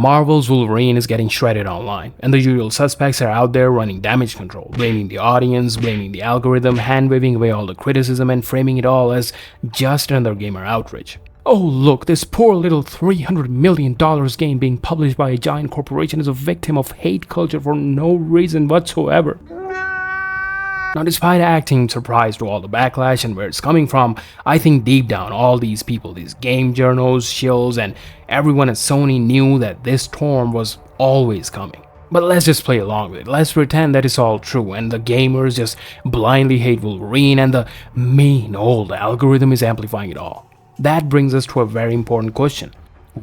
Marvel's Wolverine is getting shredded online, and the usual suspects are out there running damage control, blaming the audience, blaming the algorithm, hand-waving away all the criticism and framing it all as just another gamer outrage. Oh look, this poor little $300 million game being published by a giant corporation is a victim of hate culture for no reason whatsoever. Now, despite acting surprised to all the backlash and where it's coming from, I think deep down all these people, these game journals, shills, and everyone at Sony knew that this storm was always coming. But let's just play along with it. Let's pretend that it's all true and the gamers just blindly hate Wolverine and the mean old algorithm is amplifying it all. That brings us to a very important question.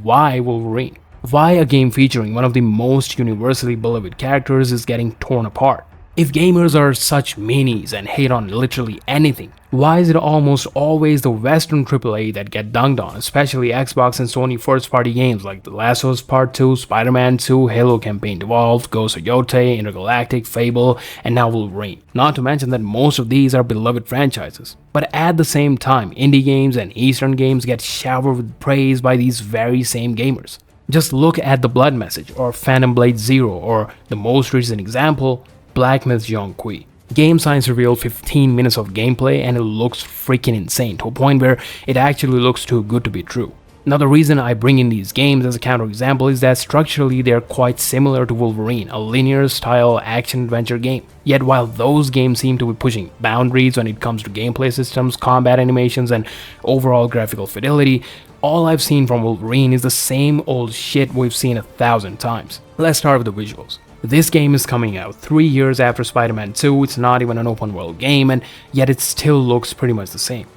Why Wolverine? Why a game featuring one of the most universally beloved characters is getting torn apart? If gamers are such meanies and hate on literally anything, why is it almost always the Western AAA that get dunked on, especially Xbox and Sony first-party games like The Last of Us Part 2, Spider-Man 2, Halo Campaign Devolved, Ghost of Yōtei, Intergalactic, Fable, and now Wolverine. Not to mention that most of these are beloved franchises. But at the same time, indie games and Eastern games get showered with praise by these very same gamers. Just look at The Blood Message, or Phantom Blade Zero, or the most recent example, Black Myth Zhong Kui. Game Science revealed 15 minutes of gameplay and it looks freaking insane to a point where it actually looks too good to be true. Now the reason I bring in these games as a counterexample is that structurally they are quite similar to Wolverine, a linear style action-adventure game. Yet while those games seem to be pushing boundaries when it comes to gameplay systems, combat animations, and overall graphical fidelity, all I've seen from Wolverine is the same old shit we've seen 1,000 times. Let's start with the visuals. This game is coming out 3 years after Spider-Man 2, it's not even an open world game, and yet it still looks pretty much the same.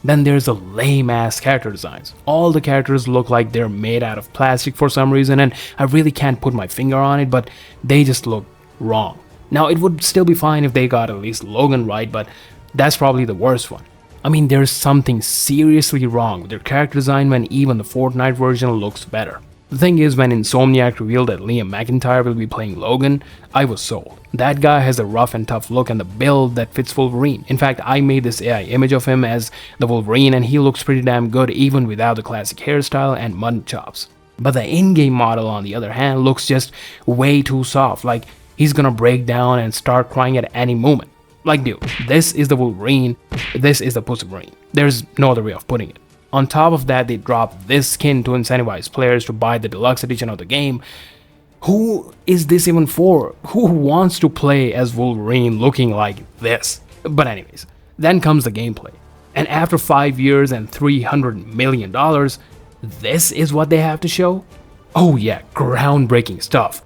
Then there's the lame-ass character designs. All the characters look like they're made out of plastic for some reason, and I really can't put my finger on it, but they just look wrong. Now, it would still be fine if they got at least Logan right, but that's probably the worst one. I mean, there's something seriously wrong with their character design when even the Fortnite version looks better. The thing is, when Insomniac revealed that Liam McIntyre will be playing Logan, I was sold. That guy has a rough and tough look and the build that fits Wolverine. In fact, I made this AI image of him as the Wolverine and he looks pretty damn good even without the classic hairstyle and mutton chops. But the in-game model on the other hand looks just way too soft, like he's gonna break down and start crying at any moment. Like dude, this is the Wolverine, this is the Pussyverine. There's no other way of putting it. On top of that, they dropped this skin to incentivize players to buy the deluxe edition of the game. Who is this even for? Who wants to play as Wolverine looking like this? But anyways, then comes the gameplay. And after 5 years and $300 million, this is what they have to show? Oh yeah, groundbreaking stuff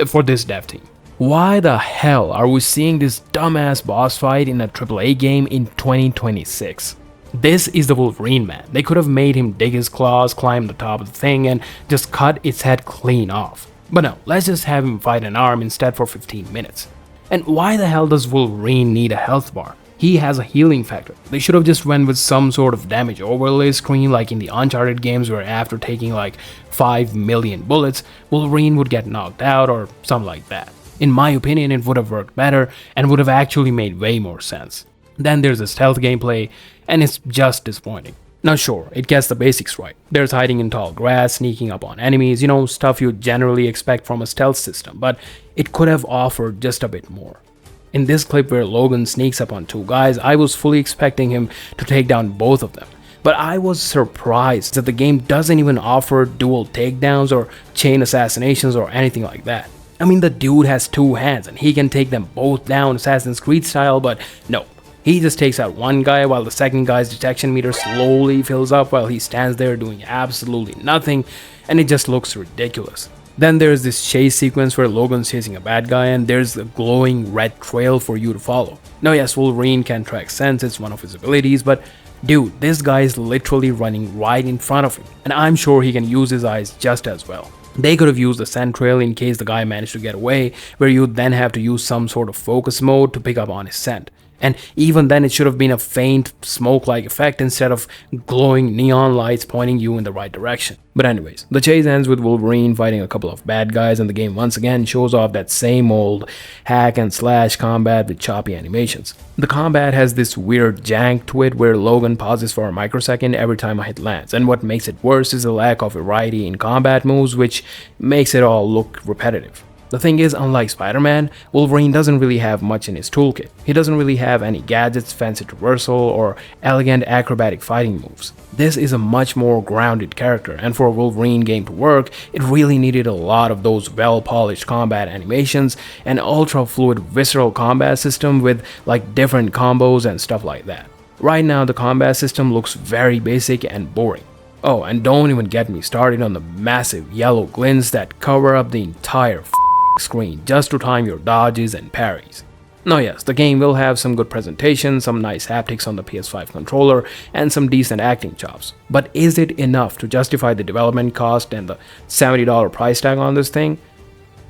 for this dev team. Why the hell are we seeing this dumbass boss fight in a AAA game in 2026? This is the Wolverine, man. They could have made him dig his claws, climb the top of the thing, and just cut its head clean off. But no, let's just have him fight an arm instead for 15 minutes. And why the hell does Wolverine need a health bar? He has a healing factor. They should have just went with some sort of damage overlay screen like in the Uncharted games where after taking like 5 million bullets, Wolverine would get knocked out or something like that. In my opinion, it would have worked better and would have actually made way more sense. Then there's the stealth gameplay, and it's just disappointing. Now sure, it gets the basics right. There's hiding in tall grass, sneaking up on enemies, stuff you generally expect from a stealth system, but it could have offered just a bit more. In this clip where Logan sneaks up on two guys, I was fully expecting him to take down both of them. But I was surprised that the game doesn't even offer dual takedowns or chain assassinations or anything like that. I mean, the dude has two hands and he can take them both down Assassin's Creed style, but no. He just takes out one guy while the second guy's detection meter slowly fills up while he stands there doing absolutely nothing, and it just looks ridiculous. Then there's this chase sequence where Logan's chasing a bad guy and there's a glowing red trail for you to follow. Now yes, Wolverine can track sense, it's one of his abilities, but dude, this guy is literally running right in front of him, and I'm sure he can use his eyes just as well. They could have used the scent trail in case the guy managed to get away, where you'd then have to use some sort of focus mode to pick up on his scent. And even then, it should have been a faint smoke-like effect instead of glowing neon lights pointing you in the right direction. But anyways, the chase ends with Wolverine fighting a couple of bad guys, and the game once again shows off that same old hack and slash combat with choppy animations. The combat has this weird jank to it where Logan pauses for a microsecond every time a hit lands, and what makes it worse is the lack of variety in combat moves, which makes it all look repetitive. The thing is, unlike Spider-Man, Wolverine doesn't really have much in his toolkit. He doesn't really have any gadgets, fancy traversal, or elegant acrobatic fighting moves. This is a much more grounded character, and for a Wolverine game to work, it really needed a lot of those well-polished combat animations, an ultra-fluid visceral combat system with like different combos and stuff like that. Right now, the combat system looks very basic and boring. Oh, and don't even get me started on the massive yellow glints that cover up the entire screen just to time your dodges and parries. Now yes, the game will have some good presentation, some nice haptics on the PS5 controller, and some decent acting chops. But is it enough to justify the development cost and the $70 price tag on this thing?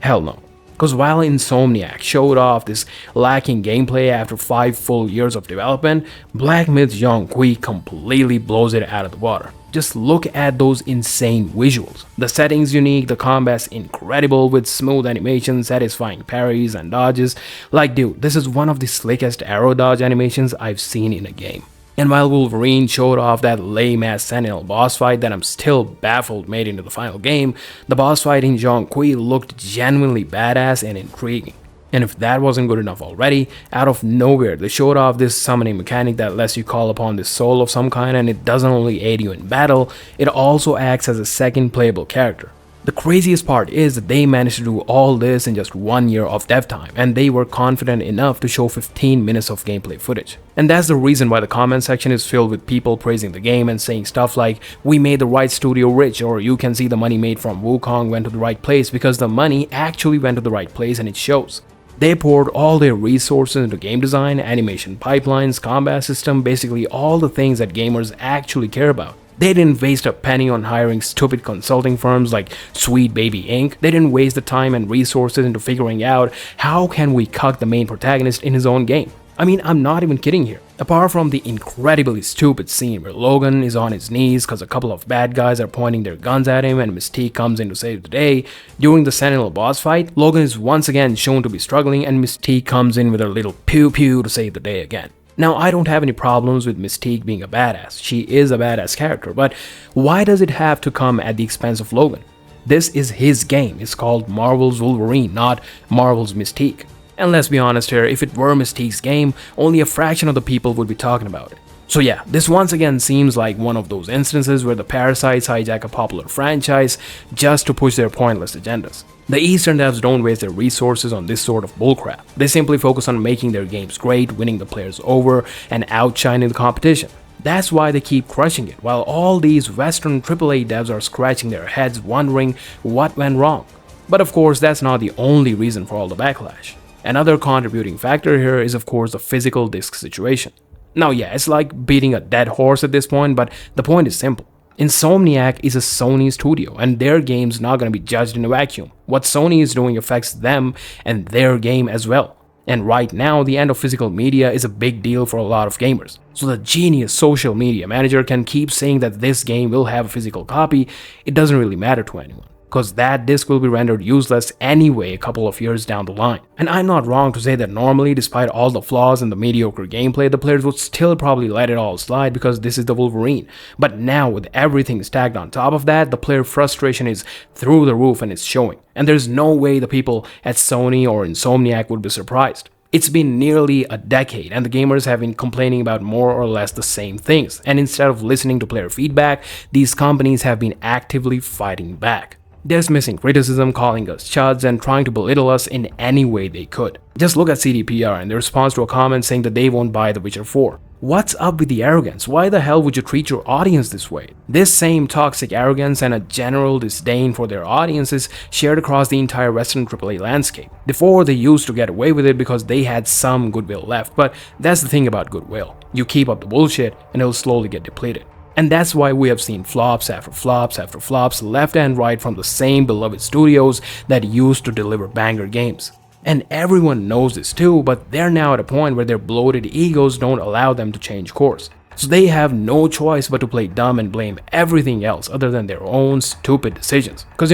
Hell no. Because while Insomniac showed off this lacking gameplay after 5 full years of development, Black Myth's Zhong Kui completely blows it out of the water. Just look at those insane visuals. The setting's unique, the combat's incredible with smooth animations, satisfying parries and dodges. Like dude, this is one of the slickest arrow dodge animations I've seen in a game. And while Wolverine showed off that lame-ass Sentinel boss fight that I'm still baffled made into the final game, the boss fight in Zhong Kui looked genuinely badass and intriguing. And if that wasn't good enough already, out of nowhere they showed off this summoning mechanic that lets you call upon this soul of some kind, and it doesn't only aid you in battle, it also acts as a second playable character. The craziest part is that they managed to do all this in just 1 year of dev time, and they were confident enough to show 15 minutes of gameplay footage. And that's the reason why the comment section is filled with people praising the game and saying stuff like, "We made the right studio rich," or "You can see the money made from Wukong went to the right place," because the money actually went to the right place and it shows. They poured all their resources into game design, animation pipelines, combat system, basically all the things that gamers actually care about. They didn't waste a penny on hiring stupid consulting firms like Sweet Baby Inc. They didn't waste the time and resources into figuring out how can we cuck the main protagonist in his own game. I mean, I'm not even kidding here. Apart from the incredibly stupid scene where Logan is on his knees because a couple of bad guys are pointing their guns at him and Mystique comes in to save the day, during the Sentinel boss fight, Logan is once again shown to be struggling and Mystique comes in with her little pew pew to save the day again. Now, I don't have any problems with Mystique being a badass. She is a badass character, but why does it have to come at the expense of Logan? This is his game. It's called Marvel's Wolverine, not Marvel's Mystique. And let's be honest here, if it were Mystique's game, only a fraction of the people would be talking about it. So yeah, this once again seems like one of those instances where the parasites hijack a popular franchise just to push their pointless agendas. The Eastern devs don't waste their resources on this sort of bullcrap. They simply focus on making their games great, winning the players over, and outshining the competition. That's why they keep crushing it, while all these Western AAA devs are scratching their heads wondering what went wrong. But of course, that's not the only reason for all the backlash. Another contributing factor here is of course the physical disc situation. Now yeah, it's like beating a dead horse at this point, but the point is simple. Insomniac is a Sony studio and their game's not going to be judged in a vacuum. What Sony is doing affects them and their game as well. And right now, the end of physical media is a big deal for a lot of gamers. So the genius social media manager can keep saying that this game will have a physical copy, it doesn't really matter to anyone. Because that disc will be rendered useless anyway a couple of years down the line. And I'm not wrong to say that normally, despite all the flaws and the mediocre gameplay, the players would still probably let it all slide because this is the Wolverine. But now with everything stacked on top of that, the player frustration is through the roof and it's showing. And there's no way the people at Sony or Insomniac would be surprised. It's been nearly a decade and the gamers have been complaining about more or less the same things. And instead of listening to player feedback, these companies have been actively fighting back. Dismissing criticism, calling us chuds, and trying to belittle us in any way they could. Just look at CDPR and their response to a comment saying that they won't buy The Witcher 4. What's up with the arrogance? Why the hell would you treat your audience this way? This same toxic arrogance and a general disdain for their audience is shared across the entire Western AAA landscape. Before, they used to get away with it because they had some goodwill left, but that's the thing about goodwill. You keep up the bullshit and it'll slowly get depleted. And that's why we have seen flops after flops after flops left and right from the same beloved studios that used to deliver banger games. And everyone knows this too, but they're now at a point where their bloated egos don't allow them to change course. So they have no choice but to play dumb and blame everything else other than their own stupid decisions. Because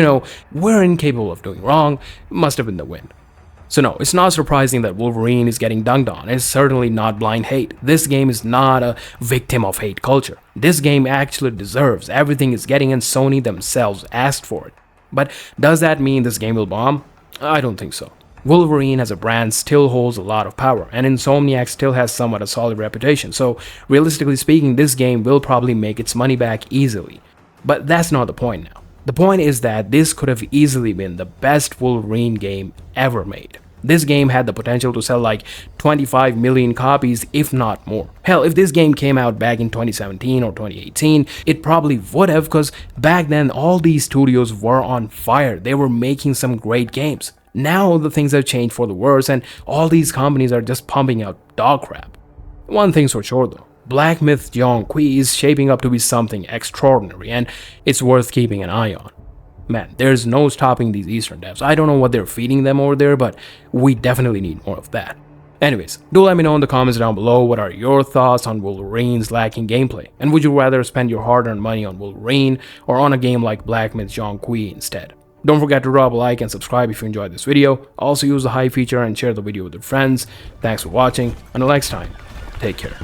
we're incapable of doing wrong, it must have been the wind. So no, it's not surprising that Wolverine is getting dunked on. It's certainly not blind hate. This game is not a victim of hate culture. This game actually deserves everything it's getting, and Sony themselves asked for it. But does that mean this game will bomb? I don't think so. Wolverine as a brand still holds a lot of power, and Insomniac still has somewhat a solid reputation, so realistically speaking, this game will probably make its money back easily. But that's not the point now. The point is that this could have easily been the best Wolverine game ever made. This game had the potential to sell like 25 million copies, if not more. Hell, if this game came out back in 2017 or 2018, it probably would have, because back then all these studios were on fire. They were making some great games. Now the things have changed for the worse, and all these companies are just pumping out dog crap. One thing's for sure though, Black Myth Zhong Kui is shaping up to be something extraordinary, and it's worth keeping an eye on. Man, there's no stopping these Eastern devs. I don't know what they're feeding them over there, but we definitely need more of that. Anyways, do let me know in the comments down below what are your thoughts on Wolverine's lacking gameplay, and would you rather spend your hard-earned money on Wolverine or on a game like Black Myth Zhong Kui instead? Don't forget to drop a like and subscribe if you enjoyed this video. Also use the hype feature and share the video with your friends. Thanks for watching. Until next time, take care.